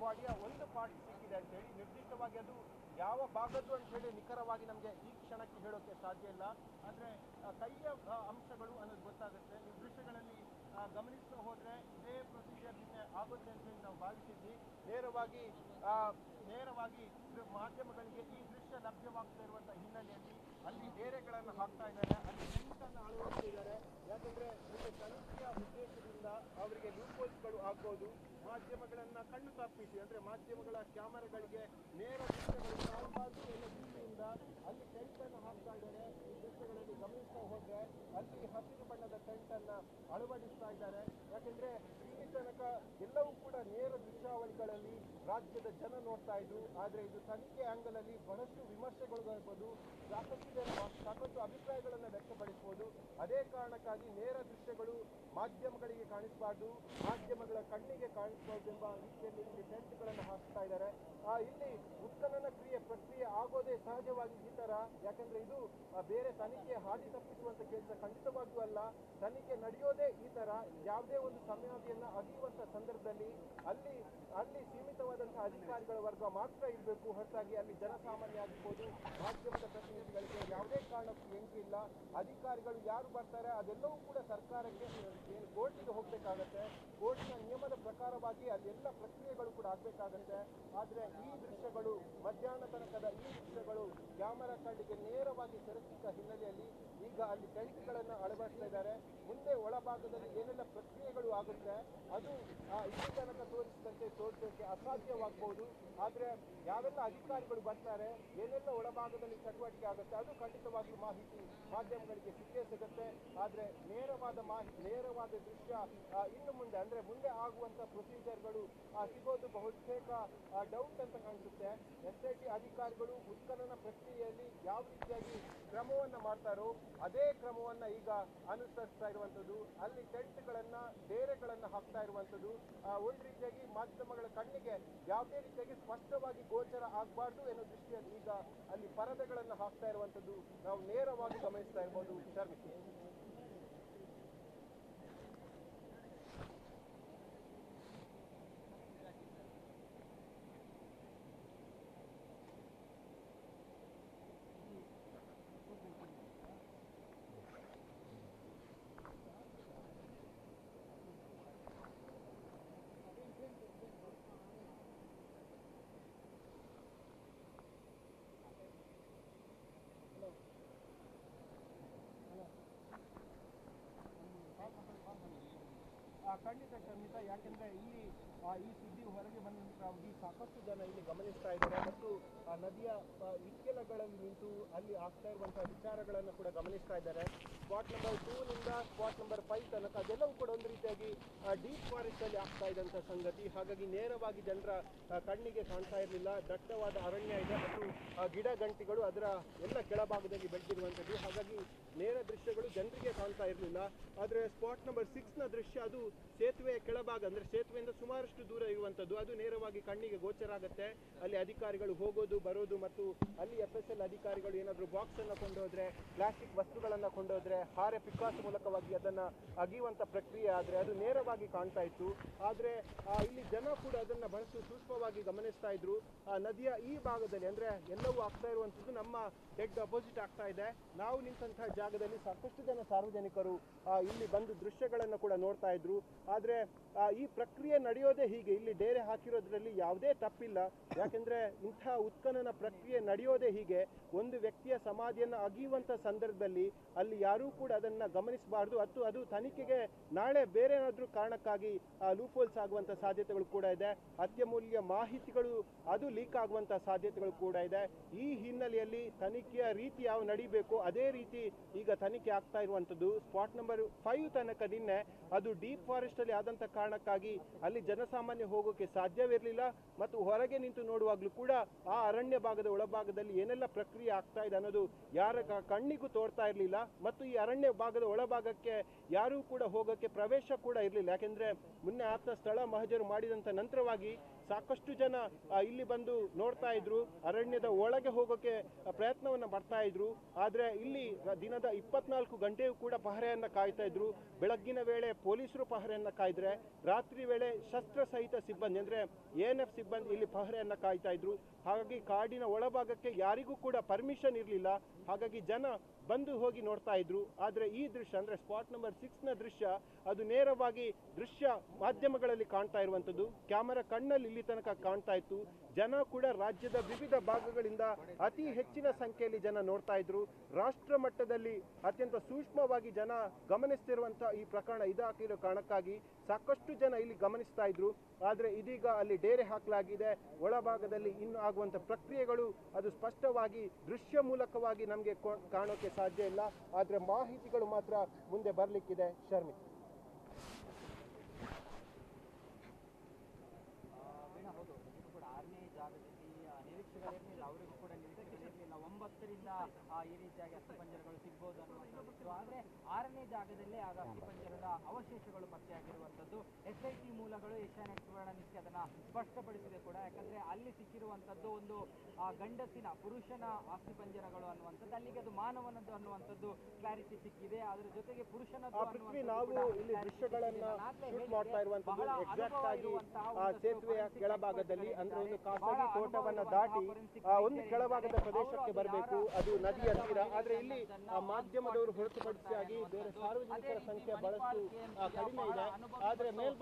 ಬಾಡಿಯ ಒಂದು ಪಾರ್ಟ್ ಸಿಕ್ಕಿದೆ ಅಂತ ಹೇಳಿ. ನಿರ್ದಿಷ್ಟವಾಗಿ ಅದು ಯಾವ ಭಾಗದ್ದು ಅಂತ ಹೇಳಿ ನಿಖರವಾಗಿ ನಮಗೆ ಈ ಕ್ಷಣಕ್ಕೆ ಹೇಳೋಕೆ ಸಾಧ್ಯ ಇಲ್ಲ. ಆದರೆ ಕೈಯ ಅಂಶಗಳು ಅನ್ನೋದು ಗೊತ್ತಾಗುತ್ತೆ. ಈ ದೃಶ್ಯಗಳಲ್ಲಿ ಗಮನಿಸ್ತಾ ಹೋದರೆ ಇದೇ ಪ್ರೊಸೀಜರ್ ನಿನ್ನೆ ಆಗುತ್ತೆ ಅಂತ ಹೇಳಿ ನಾವು ಭಾವಿಸಿದ್ವಿ. ನೇರವಾಗಿ ಮಾಧ್ಯಮಗಳಿಗೆ ಈ ದೃಶ್ಯ ಲಭ್ಯವಾಗ್ತಾ ಇರುವಂತಹ ಹಿನ್ನೆಲೆಯಲ್ಲಿ ಅಲ್ಲಿ ಡೇರೆಗಳನ್ನು ಹಾಕ್ತಾ ಇದ್ದಾರೆ, ಅಲ್ಲಿ ಟೆಂಟನ್ನು ಅಳವಡಿಸಿದ್ದಾರೆ. ಯಾಕಂದ್ರೆ ಇಲ್ಲಿ ತನಿಖೆಯ ಉದ್ದೇಶದಿಂದ ಅವರಿಗೆ ಲೂಪೋಲ್ಸ್ಗಳು ಆಗ್ಬೋದು, ಮಾಧ್ಯಮಗಳನ್ನ ಕಣ್ಣು ತಪ್ಪಿಸಿ ಅಂದ್ರೆ ಮಾಧ್ಯಮಗಳ ಕ್ಯಾಮರಾಗಳಿಗೆ ನೇರ ದೃಶ್ಯಗಳು ಕಾಣಬಾರ್ದು ಎನ್ನುವ ದೃಷ್ಟಿಯಿಂದ ಅಲ್ಲಿ ಟೆಂಟನ್ನು ಹಾಕ್ತಾ ಇದ್ದಾರೆ. ಈ ದೃಶ್ಯಗಳಲ್ಲಿ ಗಮನಿಸ್ತಾ ಹೋದ್ರೆ ಅಲ್ಲಿ ಹಸಿರು ಬಣ್ಣದ ಟೆಂಟನ್ನು ಅಳವಡಿಸ್ತಾ ಇದ್ದಾರೆ. ಯಾಕಂದ್ರೆ ಇಲ್ಲಿ ತನಕ ಎಲ್ಲವೂ ಕೂಡ ನೇರ ದೃಶ್ಯಾವಳಿಗಳಲ್ಲಿ ರಾಜ್ಯದ ಜನ ನೋಡ್ತಾ ಇದ್ರು. ಆದ್ರೆ ಇದು ತನಿಖೆ ಆಂಗಲ್ ಅಲ್ಲಿ ಬಹಳಷ್ಟು ವಿಮರ್ಶೆಗಳು ಸಾಕಷ್ಟು ಅಭಿಪ್ರಾಯಗಳನ್ನು ವ್ಯಕ್ತಪಡಿಸಬಹುದು. ಅದೇ ಕಾರಣಕ್ಕಾಗಿ ನೇರ ದೃಶ್ಯಗಳು ಮಾಧ್ಯಮಗಳಿಗೆ ಕಾಣಿಸಬಾರ್ದು, ಮಾಧ್ಯಮಗಳ ಕಣ್ಣಿಗೆ ಕಾಣಿಸಬಾರ್ದು ಎಂಬ ರೀತಿಯಲ್ಲಿ ಇಲ್ಲಿ ಟೆಂಟ್ಗಳನ್ನು ಹಾಕ್ತಾ ಇದ್ದಾರೆ. ಇಲ್ಲಿ ಉತ್ಖನನ ಪ್ರಕ್ರಿಯೆ ಆಗೋದೇ ಸಹಜವಾಗಿ ಈ ತರ. ಯಾಕಂದ್ರೆ ಇದು ಬೇರೆ ತನಿಖೆ ಹಾದಿ ತಪ್ಪಿಸುವಂತ ಕೆಲಸ ಖಂಡಿತವಾಗಿಯೂ ಅಲ್ಲ. ತನಿಖೆ ನಡೆಯೋದೇ ಈ ತರ. ಯಾವುದೇ ಒಂದು ಸಮಾಧಿಯನ್ನ ಅಗಿಯುವಂತ ಸಂದರ್ಭದಲ್ಲಿ ಅಲ್ಲಿ ಸೀಮಿತವಾದಂತಹ ಅಧಿಕಾರಿಗಳ ವರ್ಗ ಮಾತ್ರ ಇರಬೇಕು, ಹೊರತಾಗಿ ಅಲ್ಲಿ ಜನಸಾಮಾನ್ಯ ಆಗಿರ್ಬೋದು, ಮಾಧ್ಯಮದ ಪ್ರತಿನಿಧಿಗಳಿಗೆ ಯಾವುದೇ ಕಾರಣಕ್ಕೂ ಎಂಕಿ ಇಲ್ಲ. ಅಧಿಕಾರಿಗಳು ಯಾರು ಬರ್ತಾರೆ ಅದೆಲ್ಲವೂ ಕೂಡ ಸರ್ಕಾರಕ್ಕೆ ಕೋರ್ಟಿಗೆ ಹೋಗ್ಬೇಕಾಗತ್ತೆ. ಕೋರ್ಟಿನ ನಿಯಮದ ಪ್ರಕಾರವಾಗಿ ಅಲ್ಲೆಲ್ಲ ಪ್ರಕ್ರಿಯೆಗಳು ಕೂಡ ಆಗ್ಬೇಕಾಗತ್ತೆ. ಆದ್ರೆ ಈ ದೃಶ್ಯಗಳು ಮಧ್ಯಾಹ್ನ ತನಕದ ಈ ದೃಶ್ಯಗಳು ಕ್ಯಾಮರಾ ಕಣ್ಣಿಗೆ ನೇರವಾಗಿ ಸೆರೆಸಿಕ್ಕ ಹಿನ್ನೆಲೆಯಲ್ಲಿ ಈಗ ಅಲ್ಲಿ ಟೆಂಟ್ಗಳನ್ನು ಅಳವಡಿಸ್ತಾ ಇದ್ದಾರೆ. ಮುಂದೆ ಒಳಭಾಗದಲ್ಲಿ ಏನೆಲ್ಲ ಪ್ರಕ್ರಿಯೆಗಳು ಆಗುತ್ತೆ ಅದು ಇಲ್ಲಿ ತನಕ ತೋರಿಸಿದಂತೆ ತೋರಿಸೋಕೆ ಅಸಾಧ್ಯವಾಗಬಹುದು. ಆದ್ರೆ ಯಾವೆಲ್ಲ ಅಧಿಕಾರಿಗಳು ಬರ್ತಾರೆ, ಏನೆಲ್ಲ ಒಳಭಾಗದಲ್ಲಿ ಚಟುವಟಿಕೆ ಆಗುತ್ತೆ ಅದು ಖಂಡಿತವಾಗಿಯೂ ಮಾಹಿತಿ ಮಾಧ್ಯಮಗಳಿಗೆ ಸಿಕ್ಕೇ ಸಿಗುತ್ತೆ. ಆದ್ರೆ ನೇರವಾದ ದೃಶ್ಯ ಇನ್ನು ಮುಂದೆ ಅಂದ್ರೆ ಮುಂದೆ ಆಗುವಂತ ಪ್ರೊಸೀಜರ್ಗಳು ಸಿಗೋದು ಬಹುತೇಕ ಡೌಟ್ ಅಂತ ಕಾಣಿಸುತ್ತೆ. SIT ಅಧಿಕಾರಿಗಳು ಉತ್ಖನನ ಪ್ರಕ್ರಿಯೆಯಲ್ಲಿ ಯಾವ ರೀತಿಯಾಗಿ ಕ್ರಮವನ್ನ ಮಾಡ್ತಾರೋ ಅದೇ ಕ್ರಮವನ್ನ ಈಗ ಅನುಸರಿಸ್ತಾ ಇರುವಂತದ್ದು. ಅಲ್ಲಿ ಟೆಂಟ್ಗಳನ್ನ ಡೇರೆಗಳನ್ನ ಹಾಕ್ತಾ ಇರುವಂತದ್ದು ಒಂದು ರೀತಿಯಾಗಿ ಮಾಧ್ಯಮಗಳ ಕಣ್ಣಿಗೆ ಯಾವುದೇ ರೀತಿಯಾಗಿ ಸ್ಪಷ್ಟವಾಗಿ ಗೋಚರ ಆಗಬಾರ್ದು ಎನ್ನುವ ದೃಷ್ಟಿಯಲ್ಲಿ ಈಗ ಅಲ್ಲಿ ಪರದೆಗಳನ್ನು ಹಾಕ್ತಾ ಇರುವಂತದ್ದು ನಾವು ನೇರವಾಗಿ ಗಮನಿಸ್ತಾ ಇರಬಹುದು. ಶರ್ಮಿಷ್ಠ ಖಂಡಿತ ಶರ್ಮಿತ. ಯಾಕೆಂದ್ರೆ ಇಲ್ಲಿ ಈ ಸುದ್ದಿ ಹೊರಗೆ ಬಂದ ನಂತರವಾಗಿ ಸಾಕಷ್ಟು ಜನ ಇಲ್ಲಿ ಗಮನಿಸ್ತಾ ಇದ್ದಾರೆ ಮತ್ತು ನದಿಯ ಇಕ್ಕೆಲಗಳಲ್ಲಿ ನಿಂತು ಅಲ್ಲಿ ಆಗ್ತಾ ಇರುವಂತಹ ವಿಚಾರಗಳನ್ನು ಕೂಡ ಗಮನಿಸ್ತಾ ಇದ್ದಾರೆ. ಸ್ಪಾಟ್ ನಂಬರ್ 2 ನಿಂದ ಸ್ಪಾಟ್ ನಂಬರ್ 5 ತನಕ ಅದೆಲ್ಲವೂ ಕೂಡ ಒಂದು ರೀತಿಯಾಗಿ ಡೀಪ್ ಫಾರೆಸ್ಟ್ ಅಲ್ಲಿ ಆಗ್ತಾ ಇದ್ದಂತ ಸಂಗತಿ. ಹಾಗಾಗಿ ನೇರವಾಗಿ ಜನರ ಕಣ್ಣಿಗೆ ಕಾಣ್ತಾ ಇರಲಿಲ್ಲ. ದಟ್ಟವಾದ ಅರಣ್ಯ ಇದೆ ಮತ್ತು ಗಿಡ ಗಂಟಿಗಳು ಅದರ ಎಲ್ಲ ಕೆಳಭಾಗದಲ್ಲಿ ಬೆಳೆದಿರುವಂಥದ್ದು. ಹಾಗಾಗಿ ನೇರ ದೃಶ್ಯಗಳು ಜನರಿಗೆ ಕಾಣ್ತಾ ಇರಲಿಲ್ಲ. ಆದ್ರೆ ಸ್ಪಾಟ್ ನಂಬರ್ 6 ನ ದೃಶ್ಯ ಅದು ಸೇತುವೆಯ ಕೆಳಭಾಗ ಅಂದ್ರೆ ಸೇತುವೆಯಿಂದ ಸುಮಾರಷ್ಟು ದೂರ ಇರುವಂತದ್ದು. ಅದು ನೇರವಾಗಿ ಕಣ್ಣಿಗೆ ಗೋಚರ ಆಗುತ್ತೆ. ಅಲ್ಲಿ ಅಧಿಕಾರಿಗಳು ಹೋಗೋದು ಬರೋದು ಮತ್ತು ಅಲ್ಲಿ FSL ಅಧಿಕಾರಿಗಳು ಏನಾದ್ರು ಬಾಕ್ಸ್ ಅನ್ನ ಕೊಂಡೋದ್ರೆ, ಪ್ಲಾಸ್ಟಿಕ್ ವಸ್ತುಗಳನ್ನ ಕೊಂಡೋದ್ರೆ ಹಾರೆ ಪಿಕಾಸ್ ಮೂಲಕವಾಗಿ ಅದನ್ನ ಅಗಿಯುವಂತ ಪ್ರಕ್ರಿಯೆ ಆದ್ರೆ ಅದು ನೇರವಾಗಿ ಕಾಣ್ತಾ ಇತ್ತು. ಆದ್ರೆ ಇಲ್ಲಿ ಜನ ಕೂಡ ಅದನ್ನ ಬಹಳಷ್ಟು ಸೂಕ್ಷ್ಮವಾಗಿ ಗಮನಿಸ್ತಾ ಇದ್ರು. ನದಿಯ ಈ ಭಾಗದಲ್ಲಿ ಅಂದ್ರೆ ಎಲ್ಲವೂ ಆಗ್ತಾ ಇರುವಂತದ್ದು ನಮ್ಮ ಡೆಡ್ ಅಪೋಸಿಟ್ ಆಗ್ತಾ ಇದೆ. ನಾವು ನಿಂತಹ ಜಾಗದಲ್ಲಿ ಸಾಕಷ್ಟು ಜನ ಸಾರ್ವಜನಿಕರು ಇಲ್ಲಿ ಬಂದು ದೃಶ್ಯಗಳನ್ನ ಕೂಡ ನೋಡ್ತಾ ಇದ್ರು. ಆದ್ರೆ ಈ ಪ್ರಕ್ರಿಯೆ ನಡೆಯೋದೇ ಹೀಗೆ. ಇಲ್ಲಿ ಡೇರೆ ಹಾಕಿರೋದ್ರಲ್ಲಿ ಯಾವುದೇ ತಪ್ಪಿಲ್ಲ. ಯಾಕೆಂದ್ರೆ ಇಂಥ ಉತ್ಖನನ ಪ್ರಕ್ರಿಯೆ ನಡೆಯೋದೇ ಹೀಗೆ. ಒಂದು ವ್ಯಕ್ತಿಯ ಸಮಾಧಿಯನ್ನ ಅಗಿಯುವಂತ ಸಂದರ್ಭದಲ್ಲಿ ಅಲ್ಲಿ ಯಾರೂ ಕೂಡ ಅದನ್ನ ಗಮನಿಸಬಾರ್ದು. ಅದು ತನಿಖೆಗೆ ನಾಳೆ ಬೇರೆ ಏನಾದ್ರೂ ಕಾರಣಕ್ಕಾಗಿ ಲೂಫೋಲ್ಸ್ ಆಗುವಂತ ಸಾಧ್ಯತೆಗಳು ಕೂಡ ಇದೆ. ಅತ್ಯಮೂಲ್ಯ ಮಾಹಿತಿಗಳು ಅದು ಲೀಕ್ ಆಗುವಂತ ಸಾಧ್ಯತೆಗಳು ಕೂಡ ಇದೆ. ಈ ಹಿನ್ನೆಲೆಯಲ್ಲಿ ತನಿಖೆಯ ರೀತಿ ಯಾವ ನಡೀಬೇಕು ಅದೇ ರೀತಿ ಈಗ ತನಿಖೆ ಆಗ್ತಾ ಇರುವಂತದ್ದು. ಸ್ಪಾಟ್ ನಂಬರ್ 5 ತನಕ ನಿನ್ನೆ ಅದು ಡೀಪ್ ಫಾರೆಸ್ಟ್ ಅಲ್ಲಿ ಆದಂತ ಕಾರಣಕ್ಕಾಗಿ ಅಲ್ಲಿ ಜನಸಾಮಾನ್ಯ ಹೋಗೋಕೆ ಸಾಧ್ಯವಿರಲಿಲ್ಲ ಮತ್ತು ಹೊರಗೆ ನಿಂತು ನೋಡುವಾಗ್ಲೂ ಕೂಡ ಆ ಅರಣ್ಯ ಭಾಗದ ಒಳಭಾಗದಲ್ಲಿ ಏನೆಲ್ಲ ಪ್ರಕ್ರಿಯೆ ಆಗ್ತಾ ಇದೆ ಅನ್ನೋದು ಯಾರ ಕಣ್ಣಿಗೂ ತೋರ್ತಾ ಇರಲಿಲ್ಲ. ಮತ್ತು ಈ ಅರಣ್ಯ ಭಾಗದ ಒಳಭಾಗಕ್ಕೆ ಯಾರೂ ಕೂಡ ಹೋಗೋಕೆ ಪ್ರವೇಶ ಕೂಡ ಇರಲಿಲ್ಲ. ಯಾಕೆಂದ್ರೆ ಮೊನ್ನೆ ಆತ ಸ್ಥಳ ಮಹಜರು ಮಾಡಿದಂತ ನಂತರವಾಗಿ ಸಾಕಷ್ಟು ಜನ ಇಲ್ಲಿ ಬಂದು ನೋಡ್ತಾ ಇದ್ರು, ಅರಣ್ಯದ ಒಳಗೆ ಹೋಗೋಕೆ ಪ್ರಯತ್ನವನ್ನ ಮಾಡ್ತಾ ಇದ್ರು. ಆದ್ರೆ ಇಲ್ಲಿ ದಿನದ 24 ಗಂಟೆಯೂ ಕೂಡ ಪಹರೆಯನ್ನ ಕಾಯ್ತಾ ಇದ್ರು. ಬೆಳಗ್ಗಿನ ವೇಳೆ ಪೊಲೀಸರು ಪಹರೆಯನ್ನ ಕಾಯ್ದ್ರೆ, ರಾತ್ರಿ ವೇಳೆ ಶಸ್ತ್ರ ಸಹಿತ ಸಿಬ್ಬಂದಿ ಅಂದ್ರೆ ANF ಸಿಬ್ಬಂದಿ ಇಲ್ಲಿ ಪಹರೆಯನ್ನ ಕಾಯ್ತಾ ಇದ್ರು. ಹಾಗಾಗಿ ಕಾಡಿನ ಒಳಭಾಗಕ್ಕೆ ಯಾರಿಗೂ ಕೂಡ ಪರ್ಮಿಷನ್ ಇರಲಿಲ್ಲ. ಹಾಗಾಗಿ ಜನ ಬಂದು ಹೋಗಿ ನೋಡ್ತಾ ಇದ್ರು. ಆದ್ರೆ ಈ ದೃಶ್ಯ ಅಂದ್ರೆ ಸ್ಪಾಟ್ ನಂಬರ್ 6ನ ದೃಶ್ಯ ಅದು ನೇರವಾಗಿ ದೃಶ್ಯ ಮಾಧ್ಯಮಗಳಲ್ಲಿ ಕಾಣ್ತಾ ಇರುವಂತದ್ದು. ಕ್ಯಾಮರಾ ಕಣ್ಣಲ್ಲಿ ಇಲ್ಲಿ ತನಕ ಕಾಣ್ತಾ ಇತ್ತು. ಜನ ಕೂಡ ರಾಜ್ಯದ ವಿವಿಧ ಭಾಗಗಳಿಂದ ಅತಿ ಹೆಚ್ಚಿನ ಸಂಖ್ಯೆಯಲ್ಲಿ ಜನ ನೋಡ್ತಾ ಇದ್ರು. ರಾಷ್ಟ್ರ ಮಟ್ಟದಲ್ಲಿ ಅತ್ಯಂತ ಸೂಕ್ಷ್ಮವಾಗಿ ಜನ ಗಮನಿಸ್ತಿರುವಂತಹ ಈ ಪ್ರಕರಣ ಇದಾಗಿರೋ ಕಾರಣಕ್ಕಾಗಿ ಸಾಕಷ್ಟು ಜನ ಇಲ್ಲಿ ಗಮನಿಸ್ತಾ ಇದ್ರು. ಆದ್ರೆ ಇದೀಗ ಅಲ್ಲಿ ಡೇರೆ ಹಾಕಲಾಗಿದೆ. ಒಳಭಾಗದಲ್ಲಿ ಇನ್ನು ಆಗುವಂತ ಪ್ರಕ್ರಿಯೆಗಳು ಅದು ಸ್ಪಷ್ಟವಾಗಿ ದೃಶ್ಯ ಮೂಲಕವಾಗಿ ನಮಗೆ ಕಾಣೋಕೆ ಸಾಧ್ಯ ಇಲ್ಲ. ಆದ್ರೆ ಮಾಹಿತಿಗಳು ಮಾತ್ರ ಮುಂದೆ ಬರ್ಲಿಕ್ಕಿದೆ. ಶರ್ಮಿ, ನಿರೀಕ್ಷೆಗಳಿರಲಿಲ್ಲ, ಅವರಿಗೂ ಕೂಡ ನಿರೀಕ್ಷೆಗಳಿರಲಿಲ್ಲ 9ರಿಂದ ಈ ರೀತಿಯಾಗಿ ಅಸ್ಥಿಪಂಜರಗಳು ಸಿಗ್ಬೋದು ಅನ್ನುವಂಥದ್ದು. ಆದರೆ 6ನೇ ಜಾಗದಲ್ಲೇ ಆಗ ಅಸ್ಥಿಪಂಜರದ ಅವಶೇಷಗಳು ಪತ್ತೆಯಾಗಿರುವಂಥದ್ದು. SIT ಮೂಲಗಳು ಏಷ್ಯಾನೆಟ್ ಸುವರ್ಣ ನ್ಯೂಸ್ಗೆ ಅದನ್ನು ಸ್ಪಷ್ಟಪಡಿಸಿದೆ ಕೂಡ. ಯಾಕಂದರೆ ಅಲ್ಲಿ ಸಿಕ್ಕಿರುವಂಥದ್ದು ಒಂದು ಗಂಡಸಿನ ಪುರುಷನ ಅಸ್ಥಿಪಂಜರಗಳು ಅನ್ನುವಂಥದ್ದು, ಅಲ್ಲಿಗೆ ಅದು ಮಾನವನದ್ದು ಅನ್ನುವಂಥದ್ದು ಕ್ಲಾರಿಟಿ ಸಿಕ್ಕಿದೆ. ಅದರ ಜೊತೆಗೆ ಪುರುಷನದ್ದು ಸೇತುವೆಯ ಕೆಳಭಾಗದಲ್ಲಿ ಅಂದ್ರೆ ಒಂದು ಖಾಸಗಿ ತೋಟವನ್ನ ದಾಟಿ ಒಂದು ಕೆಳಭಾಗದ ಪ್ರದೇಶಕ್ಕೆ ಬರಬೇಕು, ಅದು ನದಿಯ ತೀರ. ಆದ್ರೆ ಇಲ್ಲಿ ಮಾಧ್ಯಮದವರು ಹೊರತುಪಡಿಸಿಯಾಗಿ ಬೇರೆ ಸಾರ್ವಜನಿಕರ ಸಂಖ್ಯೆ ಬಹಳಷ್ಟು ಕಡಿಮೆ ಇದೆ. ಆದ್ರೆ